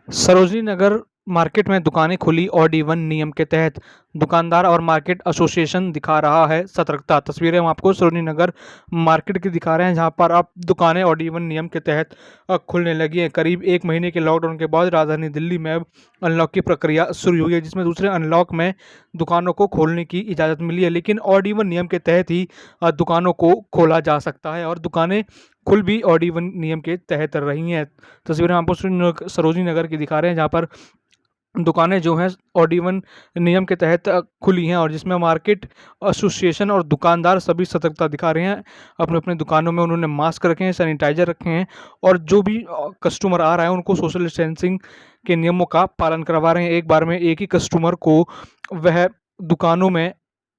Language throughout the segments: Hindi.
सरोजनी नगर मार्केट में दुकानें खुली। ऑड इवन नियम के तहत दुकानदार और मार्केट एसोसिएशन दिखा रहा है सतर्कता। तस्वीरें हम आपको सरोजनी नगर मार्केट की दिखा रहे हैं, जहां पर अब दुकानें ऑड इवन नियम के तहत खुलने लगी हैं। करीब एक महीने के लॉकडाउन के बाद राजधानी दिल्ली में अब अनलॉक की प्रक्रिया शुरू हुई है, जिसमें दूसरे अनलॉक में दुकानों को खोलने की इजाज़त मिली है, लेकिन ऑड इवन नियम के तहत ही दुकानों को खोला जा सकता है और दुकानें खुल भी ऑड इवन नियम के तहत रही हैं। तस्वीरें हम आपको सरोजनी नगर की दिखा रहे हैं, जहाँ पर दुकानें जो हैं ऑड इवन नियम के तहत खुली हैं और जिसमें मार्केट एसोसिएशन और दुकानदार सभी सतर्कता दिखा रहे हैं। अपने अपने दुकानों में उन्होंने मास्क रखे हैं, सैनिटाइजर रखे हैं और जो भी कस्टमर आ रहा है उनको सोशल डिस्टेंसिंग के नियमों का पालन करवा रहे हैं। एक बार में एक ही कस्टमर को वह दुकानों में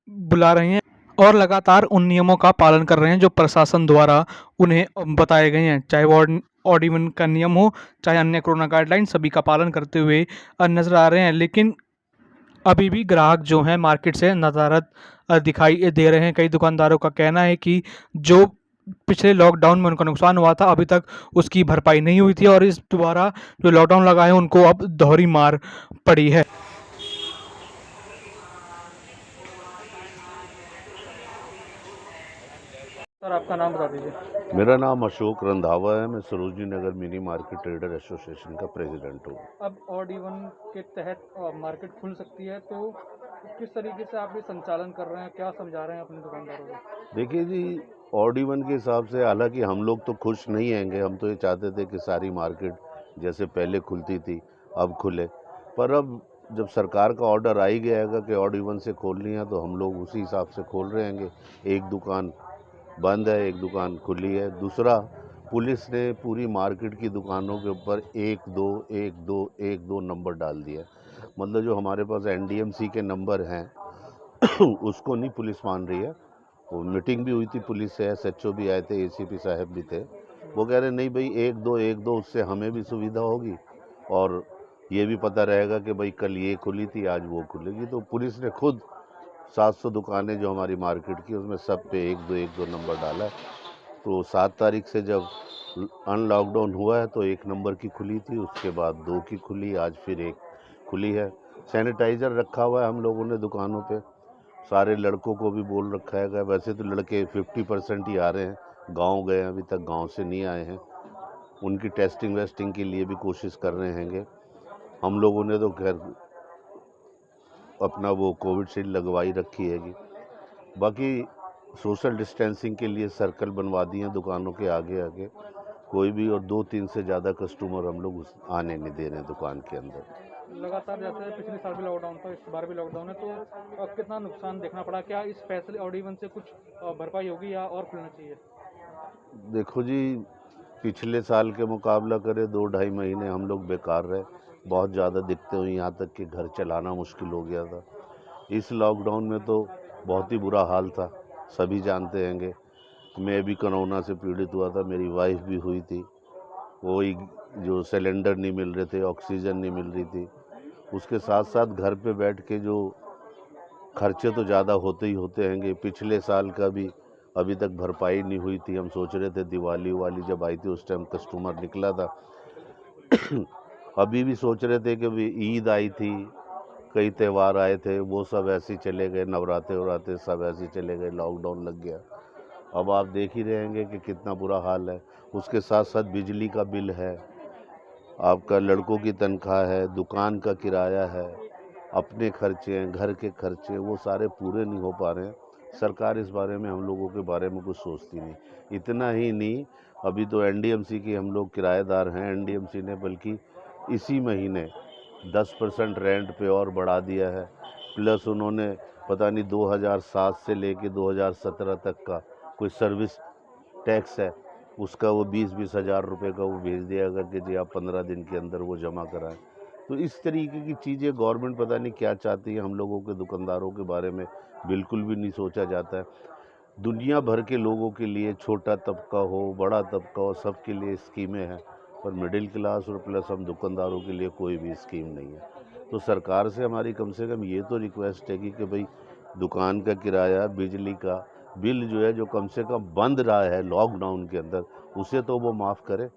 बुला रहे हैं और लगातार उन नियमों का पालन कर रहे हैं जो प्रशासन द्वारा उन्हें बताए गए हैं। चाहे वो ऑड इवन का नियम हो, चाहे अन्य कोरोना गाइडलाइन, सभी का पालन करते हुए नजर आ रहे हैं। लेकिन अभी भी ग्राहक जो हैं मार्केट से नदारद दिखाई दे रहे हैं। कई दुकानदारों का कहना है कि जो पिछले लॉकडाउन में उनका नुकसान हुआ था, अभी तक उसकी भरपाई नहीं हुई थी और इस दोबारा जो लॉकडाउन लगा है उनको अब दोहरी मार पड़ी है। सर, आपका नाम बता दीजिए। मेरा नाम अशोक रंधावा है। मैं Sarojini Nagar mini market trader association का प्रेसिडेंट हूँ। अब ऑड इवन के तहत मार्केट खुल सकती है, तो किस तरीके से आप ये संचालन कर रहे हैं, क्या समझा रहे हैं अपने दुकानदारों को? देखिए जी, ऑड इवन के हिसाब से हालांकि हम लोग तो खुश नहीं हैंगे। हम तो ये चाहते थे कि सारी मार्केट जैसे पहले खुलती थी अब खुले, पर अब जब सरकार का ऑर्डर आ ही गया है कि ऑड इवन से खोलनी है तो हम लोग उसी हिसाब से खोल रहे हैंगे। एक दुकान बंद है, एक दुकान खुली है। दूसरा, पुलिस ने पूरी मार्केट की दुकानों के ऊपर 1 2 1 2 1 2 नंबर डाल दिया। मतलब जो हमारे पास एनडीएमसी के नंबर हैं उसको नहीं पुलिस मान रही है। वो मीटिंग भी हुई थी पुलिस से, एसएचओ भी आए थे, एसीपी साहब भी थे। वो कह रहे नहीं भाई, 1 2 1 2 उससे हमें भी सुविधा होगी और ये भी पता रहेगा कि भाई कल ये खुली थी, आज वो खुलेगी। तो पुलिस ने खुद 700 दुकानें जो हमारी मार्केट की, उसमें सब पे 1 2 1 2 नंबर डाला है। तो 7 तारीख से जब अनलॉकडाउन हुआ है तो 1 नंबर की खुली थी, उसके बाद 2 की खुली, आज फिर 1 खुली है। सैनिटाइज़र रखा हुआ है हम लोगों ने दुकानों पे। सारे लड़कों को भी बोल रखा है। वैसे तो लड़के 50% ही आ रहे हैं, गांव गए हैं, अभी तक गांव से नहीं आए हैं। उनकी टेस्टिंग वेस्टिंग के लिए भी कोशिश कर रहे हैंगे। हम लोगों ने तो खैर अपना वो कोविशील्ड लगवाई रखी हैगी। बाकी सोशल डिस्टेंसिंग के लिए सर्कल बनवा दिए हैं दुकानों के आगे आगे। कोई भी और 2 3 से ज़्यादा कस्टमर हम लोग आने नहीं दे रहे हैं दुकान के अंदर। लगातार जैसे पिछले साल भी लॉकडाउन था, इस बार भी लॉकडाउन है, तो कितना नुकसान देखना पड़ा? क्या इस फैसले ऑड इवन से कुछ भरपाई होगी या और खुलना चाहिए? देखो जी, पिछले साल के मुकाबला करें 2 ढाई महीने हम लोग बेकार रहे। बहुत ज़्यादा दिक्कतें हुई, यहाँ तक कि घर चलाना मुश्किल हो गया था। इस लॉकडाउन में तो बहुत ही बुरा हाल था, सभी जानते हैंगे। मैं भी कोरोना से पीड़ित हुआ था, मेरी वाइफ भी हुई थी। वही जो सिलेंडर नहीं मिल रहे थे, ऑक्सीजन नहीं मिल रही थी, उसके साथ साथ घर पे बैठ के जो खर्चे तो ज़्यादा होते ही होते हैंगे। पिछले साल का भी अभी तक भरपाई नहीं हुई थी। हम सोच रहे थे दिवाली वाली जब आई थी उस टाइम कस्टमर निकला था। अभी भी सोच रहे थे कि भी ईद आई थी, कई त्यौहार आए थे, वो सब ऐसे ही चले गए। नवरात्रे वराते सब ऐसे ही चले गए, लॉकडाउन लग गया। अब आप देख ही रहेंगे कि कितना बुरा हाल है। उसके साथ साथ बिजली का बिल है, आपका लड़कों की तनख्वाह है, दुकान का किराया है, अपने खर्चे हैं, घर के खर्चे, वो सारे पूरे नहीं हो पा रहे हैं। सरकार इस बारे में हम लोगों के बारे में कुछ सोचती नहीं। इतना ही नहीं, अभी तो एनडीएमसी की हम लोग किराएदार हैं। एनडीएमसी ने बल्कि इसी महीने 10% रेंट पे और बढ़ा दिया है। प्लस उन्होंने पता नहीं 2007 से लेके 2017 तक का कोई सर्विस टैक्स है, उसका वो 20-20 हज़ार रुपये का वो भेज दिया कि जी आप 15 दिन के अंदर वो जमा कराएं। तो इस तरीके की चीज़ें गवर्नमेंट पता नहीं क्या चाहती है। हम लोगों के दुकानदारों के बारे में बिल्कुल भी नहीं सोचा जाता है। दुनिया भर के लोगों के लिए, छोटा तबका हो, बड़ा तबका हो, सबके लिए स्कीमें हैं, पर मिडिल क्लास और प्लस हम दुकानदारों के लिए कोई भी स्कीम नहीं है। तो सरकार से हमारी कम से कम ये तो रिक्वेस्ट है कि भाई दुकान का किराया, बिजली का बिल जो है, जो कम से कम बंद रहा है लॉकडाउन के अंदर, उसे तो वो माफ़ करे।